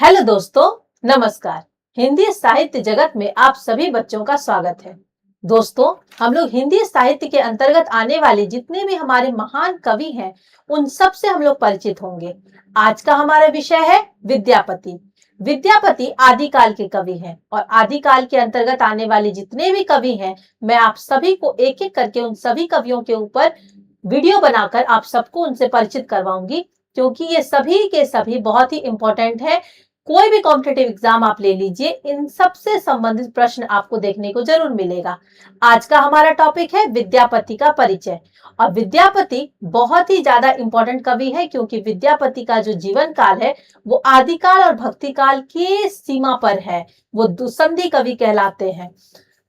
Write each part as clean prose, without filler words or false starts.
Hello दोस्तों, नमस्कार। हिंदी साहित्य जगत में आप सभी बच्चों का स्वागत है। दोस्तों, हम लोग हिंदी साहित्य के अंतर्गत आने वाले जितने भी हमारे महान कवि हैं, उन सब से हम लोग परिचित होंगे। आज का हमारा विषय है विद्यापति। विद्यापति आदिकाल के कवि हैं और आदिकाल के अंतर्गत आने वाले जितने भी कवि हैं, मैं आप सभी को एक एक करके उन सभी कवियों के ऊपर वीडियो बनाकर आप सबको उनसे परिचित करवाऊंगी, क्योंकि ये सभी के सभी बहुत ही इंपॉर्टेंट है। कोई भी कॉम्पिटेटिव एग्जाम आप ले लीजिए, इन सब से संबंधित प्रश्न आपको देखने को जरूर मिलेगा। आज का हमारा टॉपिक है विद्यापति का परिचय। और विद्यापति बहुत ही ज्यादा इंपॉर्टेंट कवि है, क्योंकि विद्यापति का जो जीवन काल है वो आदिकाल और भक्ति काल की सीमा पर है। वो दुसंधि कवि कहलाते हैं।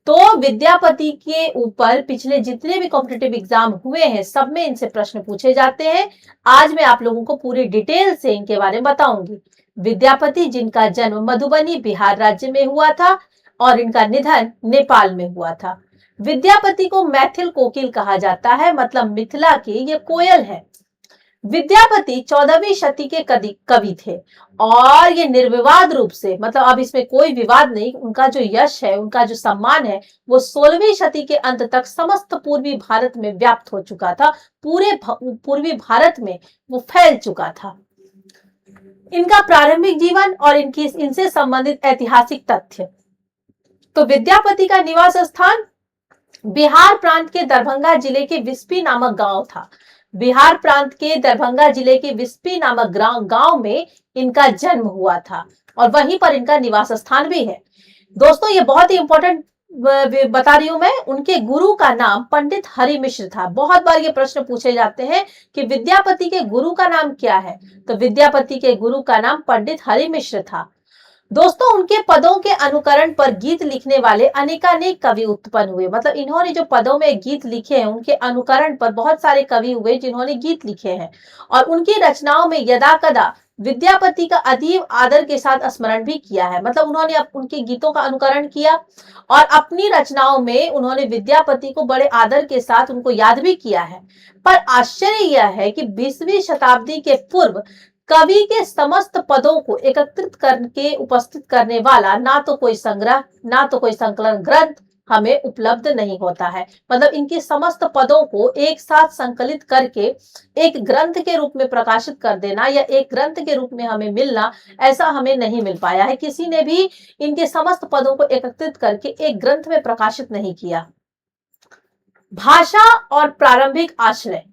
तो विद्यापति के ऊपर पिछले जितने भी कॉम्पिटेटिव एग्जाम हुए हैं, सब में इनसे प्रश्न पूछे जाते हैं। आज मैं आप लोगों को पूरी डिटेल से इनके बारे में बताऊंगी। विद्यापति, जिनका जन्म मधुबनी बिहार राज्य में हुआ था और इनका निधन नेपाल में हुआ था। विद्यापति को मैथिल कोकिल कहा जाता है, मतलब मिथिला के ये कोयल है। विद्यापति 14वीं शती के कवि थे और ये निर्विवाद रूप से, मतलब अब इसमें कोई विवाद नहीं, उनका जो यश है, उनका जो सम्मान है, वो 16वीं शती के अंत तक समस्त पूर्वी भारत में व्याप्त हो चुका था। पूरे पूर्वी भारत में वो फैल चुका था। इनका प्रारंभिक जीवन और इनसे संबंधित ऐतिहासिक तथ्य। तो विद्यापति का निवास स्थान बिहार प्रांत के दरभंगा जिले के विस्पी नामक गांव था। बिहार प्रांत के दरभंगा जिले के विस्पी नामक गांव में इनका जन्म हुआ था और वहीं पर इनका निवास स्थान भी है। दोस्तों, ये बहुत ही इंपॉर्टेंट बता रही हूं मैं। उनके गुरु का नाम पंडित हरि मिश्र था। बहुत बार ये प्रश्न पूछे जाते हैं कि विद्यापति के गुरु का नाम क्या है, तो विद्यापति के गुरु का नाम पंडित हरि मिश्र था। दोस्तों, उनके पदों के अनुकरण पर गीत लिखने वाले अनेकानेक कवि उत्पन्न हुए। मतलब इन्होंने जो पदों में गीत लिखे हैं, उनके अनुकरण पर बहुत सारे कवि हुए जिन्होंने गीत लिखे हैं। और उनकी रचनाओं में यदा कदा विद्यापति का अतीव आदर के साथ स्मरण भी किया है। मतलब उन्होंने उनके गीतों का अनुकरण किया और अपनी रचनाओं में उन्होंने विद्यापति को बड़े आदर के साथ उनको याद भी किया है। पर आश्चर्य यह है कि 20वीं शताब्दी के पूर्व कवि के समस्त पदों को एकत्रित करके उपस्थित करने वाला ना तो कोई संग्रह, ना तो कोई संकलन ग्रंथ हमें उपलब्ध नहीं होता है। मतलब इनकी समस्त पदों को एक साथ संकलित करके एक ग्रंथ के रूप में प्रकाशित कर देना या एक ग्रंथ के रूप में हमें मिलना, ऐसा हमें नहीं मिल पाया है। किसी ने भी इनके समस्त पदों को एकत्रित करके एक ग्रंथ में प्रकाशित नहीं किया। भाषा और प्रारंभिक आश्रय।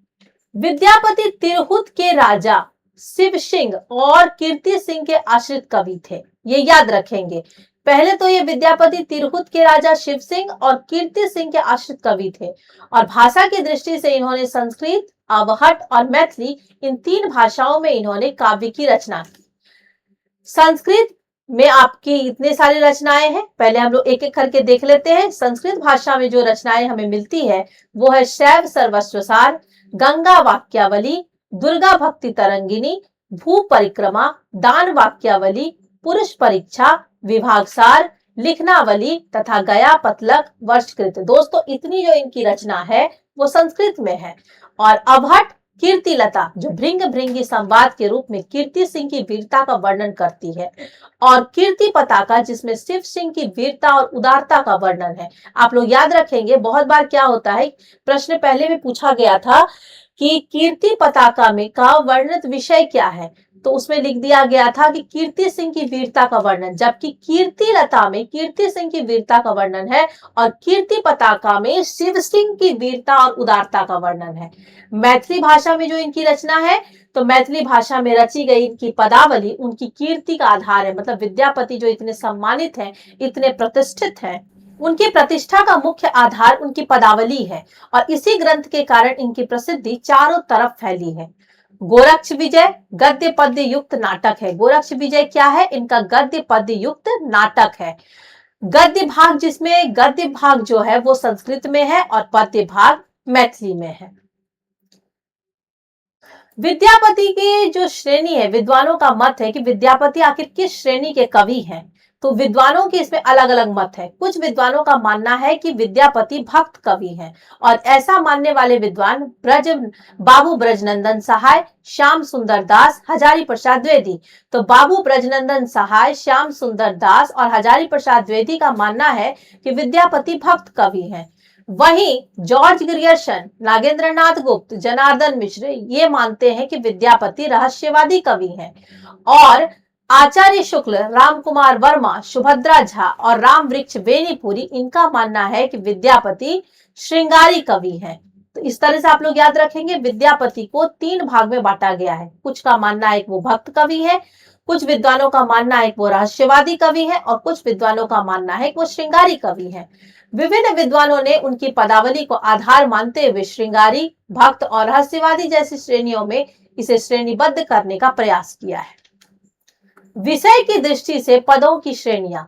विद्यापति तिरहुत के राजा शिव सिंह और कीर्ति सिंह के आश्रित कवि थे। ये याद रखेंगे। पहले तो ये विद्यापति तिरहुत के राजा शिव सिंह और कीर्ति सिंह के आश्रित कवि थे और भाषा की दृष्टि से इन्होंने संस्कृत, अवहट और मैथिली, इन 3 भाषाओं में इन्होंने काव्य की रचना की। संस्कृत में आपकी इतने सारी रचनाएं हैं, पहले हम लोग एक एक करके देख लेते हैं। संस्कृत भाषा में जो रचनाएं हमें मिलती है वो है शैव सर्वस्वसार, गंगा वाक्यावली, दुर्गा भक्ति तरंगिनी, भू परिक्रमा, दान वाक्यावली, पुरुष परीक्षा, विभागसार, लिखनावली तथा गया पतलक, वर्षकृत। दोस्तों, इतनी जो इनकी रचना है वो संस्कृत में है। और अवहट कीर्तिलता, जो भृंग भृंगी संवाद के रूप में कीर्ति सिंह की वीरता का वर्णन करती है, और कीर्ति पताका, जिसमें शिव सिंह की वीरता और उदारता का वर्णन है। आप लोग याद रखेंगे, बहुत बार क्या होता है, प्रश्न पहले भी पूछा गया था कि कीर्ति पताका में का वर्णित विषय क्या है, तो उसमें लिख दिया गया था कि कीर्ति सिंह की वीरता का वर्णन, जबकि कीर्ति लता में कीर्ति सिंह की वीरता का वर्णन है और कीर्ति पताका में शिव सिंह की वीरता और उदारता का वर्णन है। मैथिली भाषा में जो इनकी रचना है, तो मैथिली भाषा में रची गई इनकी पदावली उनकी कीर्ति का आधार है। मतलब विद्यापति जो इतने सम्मानित हैं, इतने प्रतिष्ठित हैं, उनकी प्रतिष्ठा का मुख्य आधार उनकी पदावली है और इसी ग्रंथ के कारण इनकी प्रसिद्धि चारों तरफ फैली है। गोरक्ष विजय गद्य पद्य युक्त नाटक है। गोरक्ष विजय क्या है? इनका गद्य पद्य युक्त नाटक है। गद्य भाग, जिसमें गद्य भाग जो है वो संस्कृत में है और पद्य भाग मैथिली में है। विद्यापति की जो श्रेणी है, विद्वानों का मत है कि विद्यापति आखिर किस श्रेणी के कवि हैं। तो विद्वानों के इसमें अलग अलग मत है। कुछ विद्वानों का मानना है कि विद्यापति भक्त कवि हैं और ऐसा मानने वाले विद्वान बाबू ब्रजनंदन सहाय, श्याम सुंदर दास, हजारी प्रसाद द्विवेदी। तो बाबू ब्रजनंदन सहाय, श्याम सुंदर दास और हजारी प्रसाद द्विवेदी का मानना है कि विद्यापति भक्त कवि हैं। वहीं जॉर्ज ग्रियर्सन, नागेंद्र नाथ गुप्त, जनार्दन मिश्र ये मानते हैं कि विद्यापति रहस्यवादी कवि हैं। और आचार्य शुक्ल, राम कुमार वर्मा, सुभद्रा झा और राम वृक्ष बेनीपुरी इनका मानना है कि विद्यापति श्रृंगारी कवि हैं। तो इस तरह से आप लोग याद रखेंगे, विद्यापति को 3 भाग में बांटा गया है। कुछ का मानना है कि वो भक्त कवि है, कुछ विद्वानों का मानना है कि वो रहस्यवादी कवि है और कुछ विद्वानों का मानना है कि वो श्रृंगारी कवि है। विभिन्न विद्वानों ने उनकी पदावली को आधार मानते हुए श्रृंगारी, भक्त और रहस्यवादी जैसी श्रेणियों में इसे श्रेणीबद्ध करने का प्रयास किया है। विषय की दृष्टि से पदों की श्रेणियां,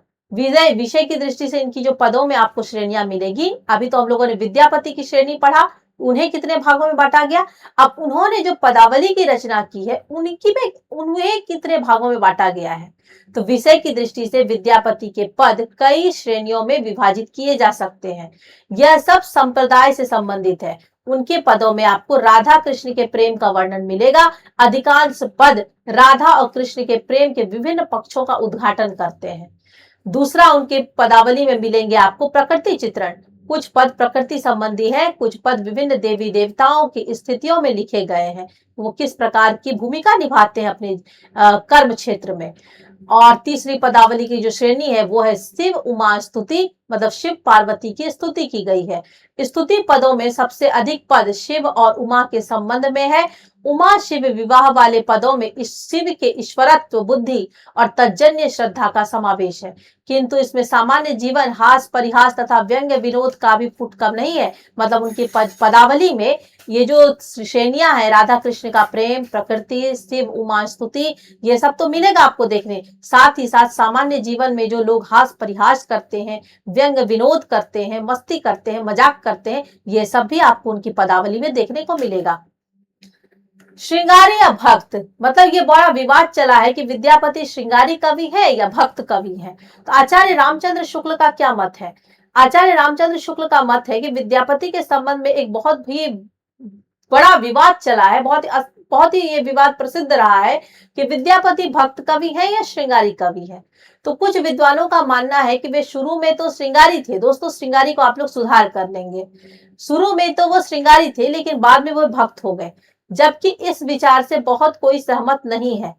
विषय की दृष्टि से इनकी जो पदों में आपको श्रेणियां मिलेगी। अभी तो हम लोगों ने विद्यापति की श्रेणी पढ़ा, उन्हें कितने भागों में बांटा गया। अब उन्होंने जो पदावली की रचना की है उनकी में उन्हें कितने भागों में बांटा गया है। तो विषय की दृष्टि से विद्यापति के पद कई श्रेणियों में विभाजित किए जा सकते हैं। यह सब संप्रदाय से संबंधित है। उनके पदों में आपको राधा कृष्ण के प्रेम का वर्णन मिलेगा। अधिकांश पद राधा और कृष्ण के प्रेम के विभिन्न पक्षों का उद्घाटन करते हैं। दूसरा, उनके पदावली में मिलेंगे आपको प्रकृति चित्रण। कुछ पद प्रकृति संबंधी है, कुछ पद विभिन्न देवी देवताओं की स्थितियों में लिखे गए हैं, वो किस प्रकार की भूमिका निभाते हैं अपने कर्म क्षेत्र में। और तीसरी पदावली की जो श्रेणी है वो है शिव उमा स्तुति, मतलब शिव पार्वती की स्तुति की गई है। स्तुति पदों में सबसे अधिक पद शिव और उमा के संबंध में है। उमा शिव विवाह वाले पदों में इस शिव के ईश्वरत्व, बुद्धि और तज्जन्य श्रद्धा का समावेश है। किंतु इसमें सामान्य जीवन, हास परिहास तथा व्यंग्य विनोद का भी फुट कम नहीं है। मतलब उनकी पदावली में ये जो श्रेणियां हैं, राधा कृष्ण का प्रेम, प्रकृति, शिव उमा स्तुति, ये सब तो मिलेगा आपको देखने। साथ ही साथ सामान्य जीवन में जो लोग हास परिहास करते हैं, व्यंग विनोद करते हैं, मस्ती करते हैं, मजाक करते हैं, ये सब भी आपको उनकी पदावली में देखने को मिलेगा। श्रृंगारी या भक्त, मतलब ये बड़ा विवाद चला है कि विद्यापति श्रृंगारी कवि है या भक्त कवि है। तो आचार्य रामचंद्र शुक्ल का क्या मत है? आचार्य रामचंद्र शुक्ल का मत है कि विद्यापति के संबंध में एक बहुत भी बड़ा विवाद चला है, बहुत ही ये विवाद प्रसिद्ध रहा है कि विद्यापति भक्त कवि है या श्रृंगारी कवि है। तो कुछ विद्वानों का मानना है कि वे शुरू में तो श्रृंगारी थे। दोस्तों, श्रृंगारी को आप लोग सुधार कर लेंगे। शुरू में तो वो श्रृंगारी थे, लेकिन बाद में वो भक्त हो गए। जबकि इस विचार से बहुत कोई सहमत नहीं है।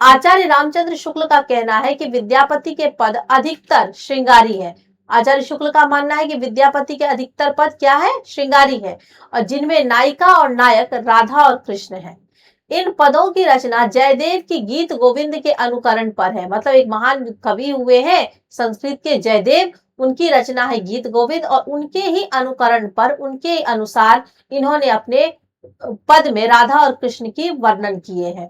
आचार्य रामचंद्र शुक्ल का कहना है कि विद्यापति के पद अधिकतर श्रृंगारी है। आचार्य शुक्ल का मानना है कि विद्यापति के अधिकतर पद क्या है? श्रृंगारी है, और जिनमें नायिका और नायक राधा और कृष्ण है। इन पदों की रचना जयदेव की गीत गोविंद के अनुकरण पर है। मतलब एक महान कवि हुए हैं संस्कृत के जयदेव, उनकी रचना है गीत गोविंद, और उनके ही अनुकरण पर, उनके अनुसार इन्होंने अपने पद में राधा और कृष्ण की वर्णन किए हैं।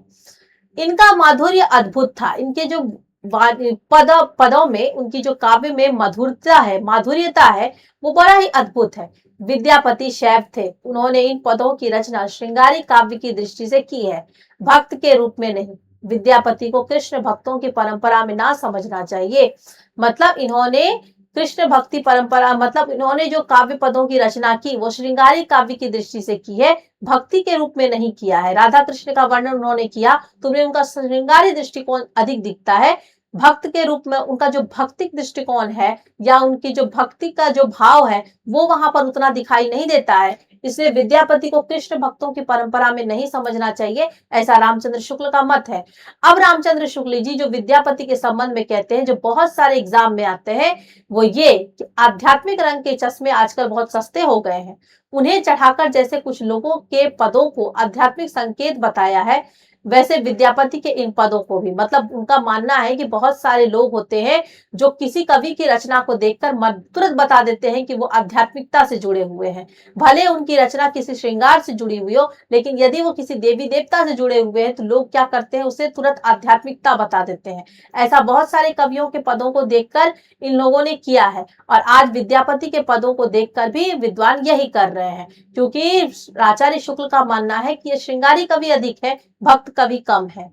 इनका माधुर्य अद्भुत था। इनके जो पदों में, उनकी जो काव्य में मधुरता है, माधुर्यता है, वो बड़ा ही अद्भुत है। विद्यापति शैव थे। उन्होंने इन पदों की रचना श्रृंगारी काव्य की दृष्टि से की है, भक्त के रूप में नहीं। विद्यापति को कृष्ण भक्तों की परंपरा में ना समझना चाहिए। मतलब इन्होंने कृष्ण भक्ति परंपरा, मतलब इन्होंने जो काव्य पदों की रचना की वो श्रृंगारी काव्य की दृष्टि से की है, भक्ति के रूप में नहीं किया है। राधा कृष्ण का वर्णन उन्होंने किया तो उन्हें उनका श्रृंगारी दृष्टिकोण अधिक दिखता है। भक्त के रूप में उनका जो भक्तिक दृष्टिकोण है या उनकी जो भक्ति का जो भाव है वो वहां पर उतना दिखाई नहीं देता है। इसलिए विद्यापति को कृष्ण भक्तों की परंपरा में नहीं समझना चाहिए, ऐसा रामचंद्र शुक्ल का मत है। अब रामचंद्र शुक्ल जी जो विद्यापति के संबंध में कहते हैं, जो बहुत सारे एग्जाम में आते हैं, वो ये कि आध्यात्मिक रंग के चश्मे आजकल बहुत सस्ते हो गए हैं। उन्हें चढ़ाकर जैसे कुछ लोगों के पदों को आध्यात्मिक संकेत बताया है, वैसे विद्यापति के इन पदों को भी। मतलब उनका मानना है कि बहुत सारे लोग होते हैं जो किसी कवि की रचना को देखकर तुरंत बता देते हैं कि वो आध्यात्मिकता से जुड़े हुए हैं। भले उनकी रचना किसी श्रृंगार से जुड़ी हुई हो, लेकिन यदि वो किसी देवी देवता से जुड़े हुए हैं तो लोग क्या करते हैं, उसे तुरंत आध्यात्मिकता बता देते हैं। ऐसा बहुत सारे कवियों के पदों को देखकर इन लोगों ने किया है, और आज विद्यापति के पदों को देखकर भी विद्वान यही कर रहे हैं, क्योंकि आचार्य शुक्ल का मानना है कि ये श्रृंगारी कवि अधिक है, भक्त कवि कम है।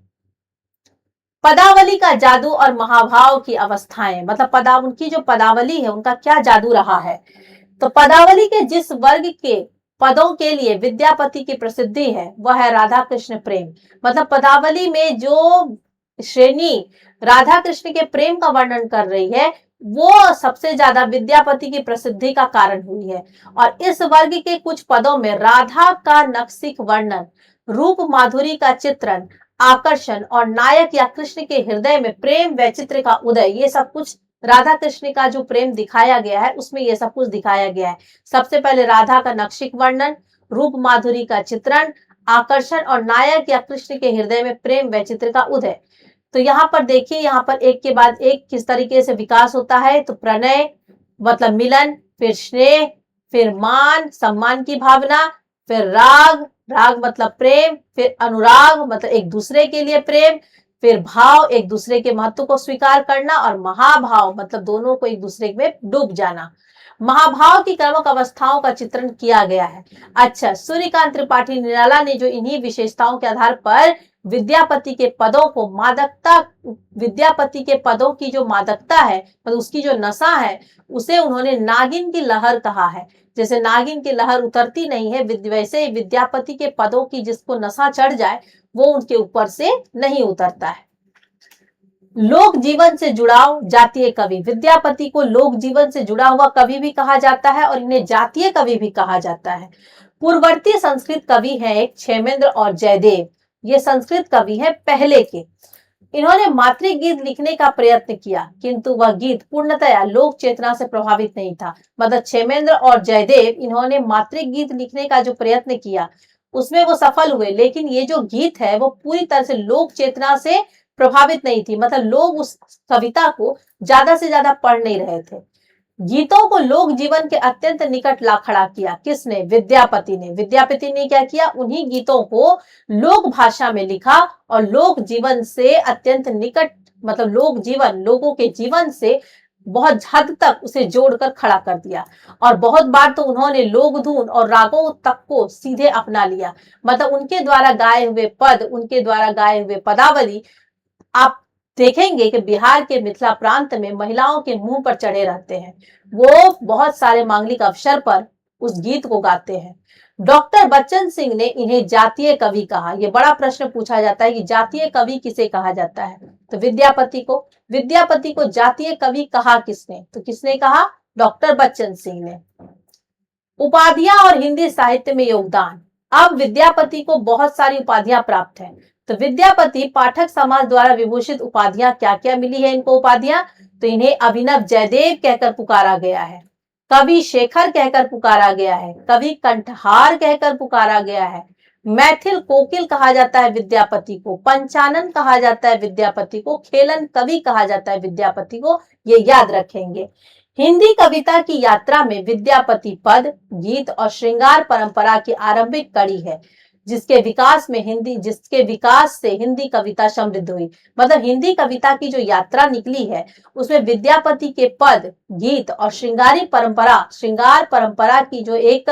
पदावली का जादू और महाभाव की अवस्थाएं, मतलब उनकी जो पदावली है उनका क्या जादू रहा है। तो पदावली के जिस वर्ग के पदों के लिए विद्यापति की प्रसिद्धि है वह है राधा कृष्ण प्रेम। मतलब पदावली में जो श्रेणी राधा कृष्ण के प्रेम का वर्णन कर रही है वो सबसे ज्यादा विद्यापति की प्रसिद्धि का कारण हुई है। और इस वर्ग के कुछ पदों में राधा का नक्सिक वर्णन, रूप माधुरी का चित्रण, आकर्षण और नायक या कृष्ण के हृदय में प्रेम वैचित्र का उदय, ये सब कुछ राधा कृष्ण का जो प्रेम दिखाया गया है उसमें ये सब कुछ दिखाया गया है। सबसे पहले राधा का नक्शिक वर्णन, रूप माधुरी का चित्रण, आकर्षण और नायक या कृष्ण के हृदय में प्रेम वैचित्र का उदय। तो यहाँ पर देखिए, यहाँ पर एक के बाद एक किस तरीके से विकास होता है। तो प्रणय मतलब मिलन, फिर स्नेह, फिर मान सम्मान की भावना, फिर राग, राग मतलब प्रेम, फिर अनुराग मतलब एक दूसरे के लिए प्रेम, फिर भाव एक दूसरे के महत्व को स्वीकार करना, और महाभाव मतलब दोनों को एक दूसरे में डूब जाना। महाभाव की क्रमक अवस्थाओं का चित्रण किया गया है। अच्छा, सूर्यकांत त्रिपाठी निराला ने जो इन्हीं विशेषताओं के आधार पर विद्यापति के पदों को मादकता, विद्यापति के पदों की जो मादकता है मतलब उसकी जो नशा है उसे उन्होंने नागिन की लहर कहा है। जैसे नागिन की लहर उतरती नहीं है वैसे विद्यापति के पदों की जिसको नशा चढ़ जाए वो उनके ऊपर से नहीं उतरता है। लोक जीवन से जुड़ाव, जातीय कवि, विद्यापति को लोक जीवन से जुड़ा हुआ कवि भी कहा जाता है और इन्हें जातीय कवि भी कहा जाता है। पूर्ववर्ती संस्कृत कवि हैं एक क्षेमेंद्र और जयदेव, ये संस्कृत कवि हैं पहले के। इन्होंने मातृगीत लिखने का प्रयत्न किया किंतु वह गीत पूर्णतया लोक चेतना से प्रभावित नहीं था। मतलब क्षेमेंद्र और जयदेव इन्होंने मातृगीत लिखने का जो प्रयत्न किया उसमें वो सफल हुए, लेकिन ये जो गीत है वो पूरी तरह से लोक चेतना से प्रभावित नहीं थी। मतलब लोग उस कविता को ज्यादा से ज्यादा पढ़ नहीं रहे थे। गीतों को लोक जीवन के अत्यंत निकट ला खड़ा किया किसने? विद्यापति ने। विद्यापति ने क्या किया? उन्हीं गीतों को लोक भाषा में लिखा और लोक जीवन से अत्यंत निकट, मतलब लोक जीवन, लोगों के जीवन से बहुत हद तक उसे जोड़कर खड़ा कर दिया। और बहुत बार तो उन्होंने लोक धुन और रागों तक को सीधे अपना लिया। मतलब उनके द्वारा गाए हुए पद, उनके द्वारा गाए हुए पदावली आप देखेंगे कि बिहार के मिथिला प्रांत में महिलाओं के मुंह पर चढ़े रहते हैं। वो बहुत सारे मांगलिक अवसर पर उस गीत को गाते हैं। डॉक्टर बच्चन सिंह ने इन्हें जातीय कवि कहा। यह बड़ा प्रश्न पूछा जाता है कि जातीय कवि किसे कहा जाता है? तो विद्यापति को। विद्यापति को जातीय कवि कहा किसने? तो किसने कहा? डॉक्टर बच्चन सिंह ने। उपाधियां और हिंदी साहित्य में योगदान। अब विद्यापति को बहुत सारी उपाधियां प्राप्त हैं। तो विद्यापति पाठक समाज द्वारा विभूषित उपाधियां क्या क्या मिली है इनको उपाधियां? तो इन्हें अभिनव जयदेव कहकर पुकारा गया है, कवि शेखर कहकर पुकारा गया है, कवि कंठहार कहकर पुकारा गया है, मैथिल कोकिल कहा जाता है विद्यापति को, पंचानन कहा जाता है विद्यापति को, खेलन कवि कहा जाता है विद्यापति को। ये याद रखेंगे। हिंदी कविता की यात्रा में विद्यापति पद, गीत और श्रृंगार परंपरा की आरंभिक कड़ी है जिसके विकास से हिंदी कविता समृद्ध हुई। मतलब हिंदी कविता की जो यात्रा निकली है उसमें विद्यापति के पद, गीत और श्रृंगार परंपरा की जो एक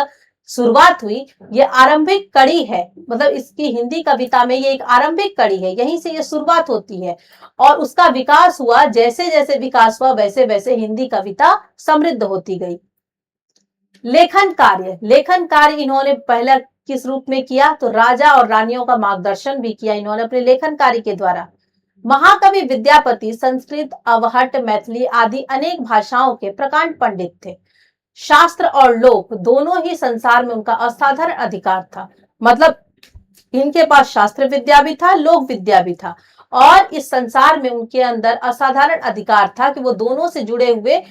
शुरुआत हुई, ये आरंभिक कड़ी है। मतलब इसकी हिंदी कविता में ये एक आरंभिक कड़ी है, यहीं से ये शुरुआत होती है और उसका विकास हुआ। जैसे जैसे विकास हुआ वैसे वैसे हिंदी कविता समृद्ध होती गई। लेखन कार्य इन्होंने पहला किस रूप में किया? तो राजा और रानियों का मार्गदर्शन भी किया इन्होंने अपने लेखन कार्य के द्वारा। महाकवि विद्यापति संस्कृत, अवहट, मैथिली आदि अनेक भाषाओं के प्रकांड पंडित थे। शास्त्र और लोक दोनों ही संसार में उनका असाधारण अधिकार था। मतलब इनके पास शास्त्र विद्या भी था, लोक विद्या भी था और इस संसार में उनके अंदर असाधारण अधिकार था कि वो दोनों से जुड़े हुए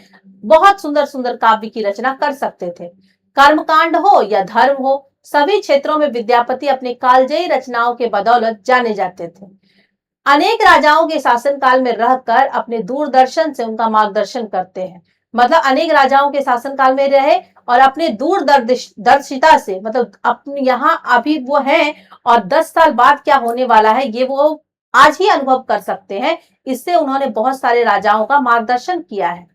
बहुत सुंदर सुंदर काव्य की रचना कर सकते थे। कर्मकांड हो या धर्म हो, सभी क्षेत्रों में विद्यापति अपने कालजयी रचनाओं के बदौलत जाने जाते थे। अनेक राजाओं के शासनकाल में रहकर अपने दूरदर्शन से उनका मार्गदर्शन करते हैं। मतलब अनेक राजाओं के शासनकाल में रहे और अपने दूरदर्शिता से, मतलब अपने यहाँ अभी वो हैं और 10 साल बाद क्या होने वाला है ये वो आज ही अनुभव कर सकते हैं। इससे उन्होंने बहुत सारे राजाओं का मार्गदर्शन किया है।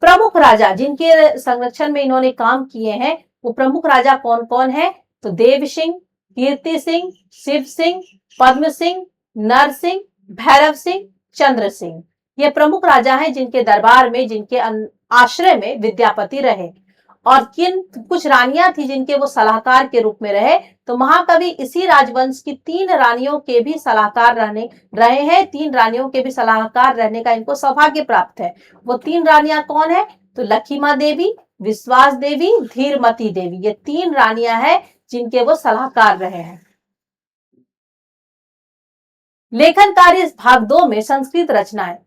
प्रमुख राजा जिनके संरक्षण में इन्होंने काम किए हैं वो प्रमुख राजा कौन कौन है? तो देव सिंह, कीर्ति सिंह, शिव सिंह, पद्म सिंह, नर सिंह, भैरव सिंह, चंद्र सिंह। ये प्रमुख राजा हैं जिनके दरबार में, जिनके आश्रय में विद्यापति रहे। और किन कुछ रानियां थी जिनके वो सलाहकार के रूप में रहे। तो महाकवि इसी राजवंश की 3 रानियों के भी सलाहकार रहे हैं। 3 रानियों के भी सलाहकार रहने का इनको सौभाग्य प्राप्त है। वो 3 रानियां कौन है? तो लखीमा देवी, विश्वास देवी, धीरमती देवी, ये 3 रानियां हैं जिनके वो सलाहकार रहे हैं। लेखन कार्य भाग 2 में संस्कृत रचनाएं।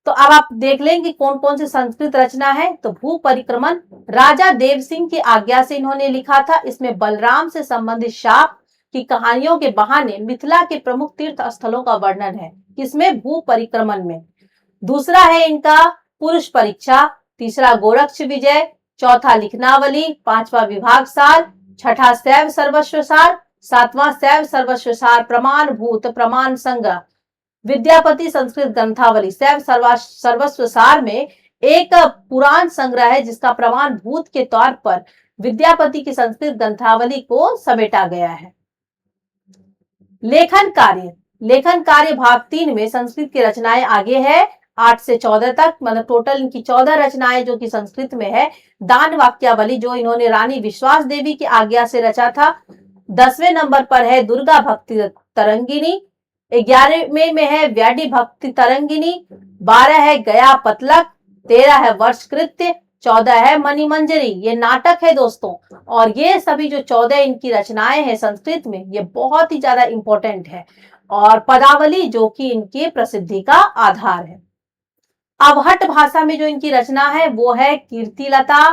तो अब आप देख लेंगे कौन कौन सी संस्कृत रचना है। तो भू परिक्रमण राजा देव सिंह की आज्ञा से इन्होंने लिखा था। इसमें बलराम से संबंधित शाप की कहानियों के बहाने मिथिला के प्रमुख तीर्थ स्थलों का वर्णन है। किसमें? भू परिक्रमण में। दूसरा है इनका पुरुष परीक्षा, तीसरा गोरक्ष विजय, चौथा लिखनावली, पांचवा विभाग सार, छठा शैव सर्वस्व सार, सातवां शैव सर्वस्व सार, प्रमाण भूत प्रमाण संग्रह, विद्यापति संस्कृत ग्रंथावली। शैव सर्वस्व सार में एक पुराण संग्रह है जिसका प्रमाण भूत के तौर पर विद्यापति की संस्कृत ग्रंथावली को समेटा गया है। लेखन कार्य भाग 3 में संस्कृत की रचनाएं आगे है 8 से 14 तक, मतलब टोटल इनकी 14 रचनाएं जो कि संस्कृत में है। दान वाक्यावली जो इन्होंने रानी विश्वास देवी की आज्ञा से रचा था। 10वें नंबर पर है दुर्गा भक्ति तरंगिनी, 11वें में है व्याडी भक्ति तरंगिनी, 12 है गया पतलक, 13 है वर्षकृत्य, 14 है मणिमंजरी। ये नाटक है दोस्तों। और ये सभी जो 14 इनकी रचनाएं हैं संस्कृत में, ये बहुत ही ज्यादा इंपॉर्टेंट है। और पदावली जो कि इनकी प्रसिद्धि का आधार है। अवहट भाषा में जो इनकी रचना है वो है कीर्तिलता,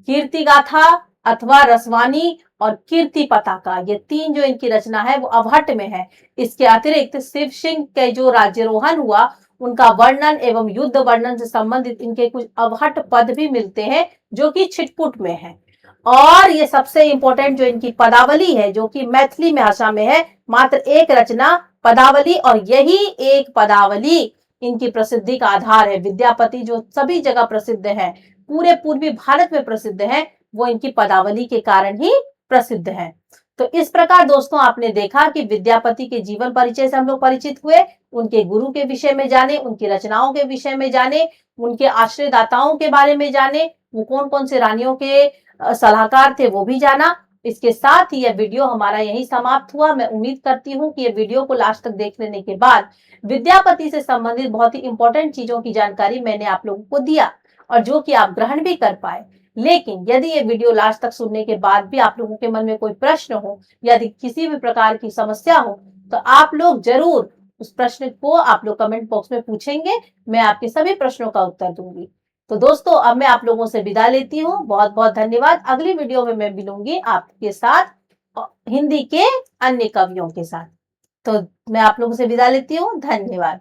कीर्तिगाथा अथवा रसवानी और कीर्ति पताका। ये 3 जो इनकी रचना है वो अवहट में है। इसके अतिरिक्त शिव सिंह के जो राज्यारोहण हुआ उनका वर्णन एवं युद्ध वर्णन से संबंधित इनके कुछ अवहट पद भी मिलते हैं जो कि छिटपुट में है। और ये सबसे इंपॉर्टेंट जो इनकी पदावली है जो कि मैथिली भाषा में है, मात्र एक रचना पदावली, और यही एक पदावली इनकी प्रसिद्धि का आधार है। विद्यापति जो सभी जगह प्रसिद्ध है, पूरे पूर्वी भारत में प्रसिद्ध है, वो इनकी पदावली के कारण ही प्रसिद्ध है। तो इस प्रकार दोस्तों आपने देखा कि विद्यापति के जीवन परिचय से हम लोग परिचित हुए, उनके गुरु के विषय में जाने, उनकी रचनाओं के विषय में जाने, उनके आश्रयदाताओं के बारे में जाने, वो कौन कौन से रानियों के सलाहकार थे वो भी जाना। इसके साथ ही यह वीडियो हमारा यही समाप्त हुआ। मैं उम्मीद करती हूँ कि ये वीडियो को लास्ट तक देख लेने के बाद विद्यापति से संबंधित बहुत ही इंपॉर्टेंट चीजों की जानकारी मैंने आप लोगों को दिया और जो कि आप ग्रहण भी कर पाए। लेकिन यदि ये वीडियो लास्ट तक सुनने के बाद भी आप लोगों के मन में कोई प्रश्न हो, यदि किसी भी प्रकार की समस्या हो, तो आप लोग जरूर उस प्रश्न को आप लोग कमेंट बॉक्स में पूछेंगे। मैं आपके सभी प्रश्नों का उत्तर दूंगी। तो दोस्तों अब मैं आप लोगों से विदा लेती हूँ। बहुत बहुत धन्यवाद। अगली वीडियो में मैं मिलूंगी आपके साथ हिंदी के अन्य कवियों के साथ। तो मैं आप लोगों से विदा लेती हूँ। धन्यवाद।